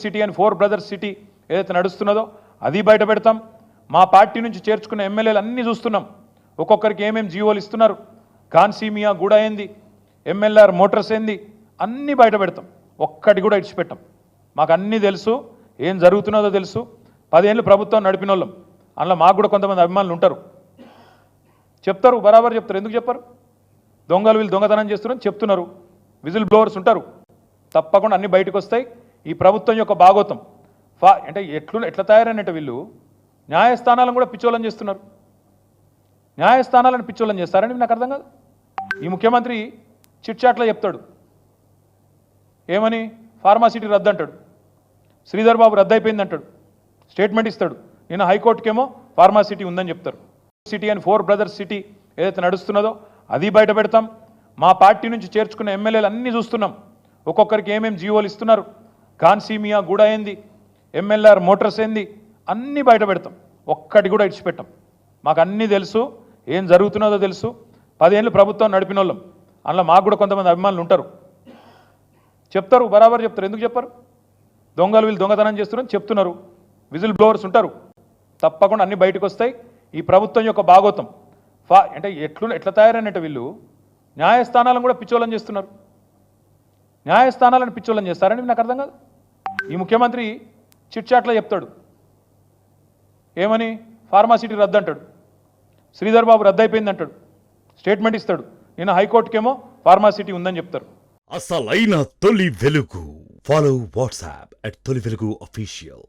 City అని 4 brothers city ఏదైతే నడుస్తున్నదో అది బయట పెడతాం. మా పార్టీ నుంచి చేర్చుకున్న ఎమ్మెల్యేలు అన్నీ చూస్తున్నాం. ఒక్కొక్కరికి ఏమేమి జీవోలు ఇస్తున్నారు, కాన్సీమియా గూడ ఏంది, ఎంఎల్ఆర్ మోటార్స్ ఏంది, అన్నీ బయట పెడతాం. ఒక్కటి కూడా ఇడిచిపెట్టాం. మాకు అన్నీ తెలుసు, ఏం జరుగుతున్నదో తెలుసు. 10 ఏళ్ళు ప్రభుత్వం నడిపిన వాళ్ళం. అందులో మాకు కూడా కొంతమంది అభిమానులు ఉంటారు, చెప్తారు, బరాబర్ చెప్తారు. ఎందుకు చెప్పరు? దొంగలు వీళ్ళు దొంగతనం చేస్తున్నారని చెప్తున్నారు. విజిల్ బ్లోవర్స్ ఉంటారు. తప్పకుండా అన్నీ బయటకు వస్తాయి. ఈ ప్రభుత్వం యొక్క భాగోతం అంటే ఎట్లా తయారైనట్టు వీళ్ళు న్యాయస్థానాలను కూడా పిచ్చోళం చేస్తున్నారు. న్యాయస్థానాలను పిచ్చోళం చేస్తారని నాకు అర్థం కాదు. ఈ ముఖ్యమంత్రి చిట్చాట్లో చెప్తాడు, ఏమని ఫార్మాసిటీ రద్దు అంటాడు, శ్రీధర్ బాబు రద్దు అయిపోయింది అంటాడు, స్టేట్మెంట్ ఇస్తాడు. నేను హైకోర్టుకేమో ఫార్మాసిటీ ఉందని చెప్తారు. సిటీ అని 4 బ్రదర్స్ సిటీ ఏదైతే నడుస్తున్నదో అది బయట పెడతాం. మా పార్టీ నుంచి చేర్చుకున్న ఎమ్మెల్యేలు అన్నీ చూస్తున్నాం. ఒక్కొక్కరికి ఏమేమి జీవోలు ఇస్తున్నారు, కాన్సీమియా గూడ ఏంది, ఎంఎల్ఆర్ మోటార్స్ ఏంది, అన్నీ బయట పెడతాం. ఒక్కటి కూడా ఇడిచిపెట్టాం. మాకు అన్నీ తెలుసు, ఏం జరుగుతున్నదో తెలుసు. 10 ఏళ్ళు ప్రభుత్వం నడిపిన వాళ్ళం. అందులో మాకు కూడా కొంతమంది అభిమానులు ఉంటారు, చెప్తారు, బరాబర్ చెప్తారు. ఎందుకు చెప్పరు? దొంగలు వీళ్ళు దొంగతనం చేస్తున్నారని చెప్తున్నారు. విజిల్ బ్లోవర్స్ ఉంటారు. తప్పకుండా అన్నీ బయటకు వస్తాయి. ఈ ప్రభుత్వం యొక్క భాగోతం అంటే ఎట్లా తయారైనట్టు వీళ్ళు న్యాయస్థానాలను కూడా పిచ్చోళం చేస్తున్నారు. న్యాయస్థానాలను పిచ్చోళం చేస్తారని నాకు అర్థం కాదు. ఈ ముఖ్యమంత్రి చిట్చాట్లో చెప్తాడు, ఏమని ఫార్మాసిటీ రద్దు అంటాడు, శ్రీధర్ బాబు రద్దు అయిపోయింది అంటాడు, స్టేట్మెంట్ ఇస్తాడు. నేను హైకోర్టుకేమో ఫార్మాసిటీ ఉందని చెప్తారు. అసలైన తొలి వెలుగు. ఫాలో వాట్సాప్ @తొలి వెలుగు official.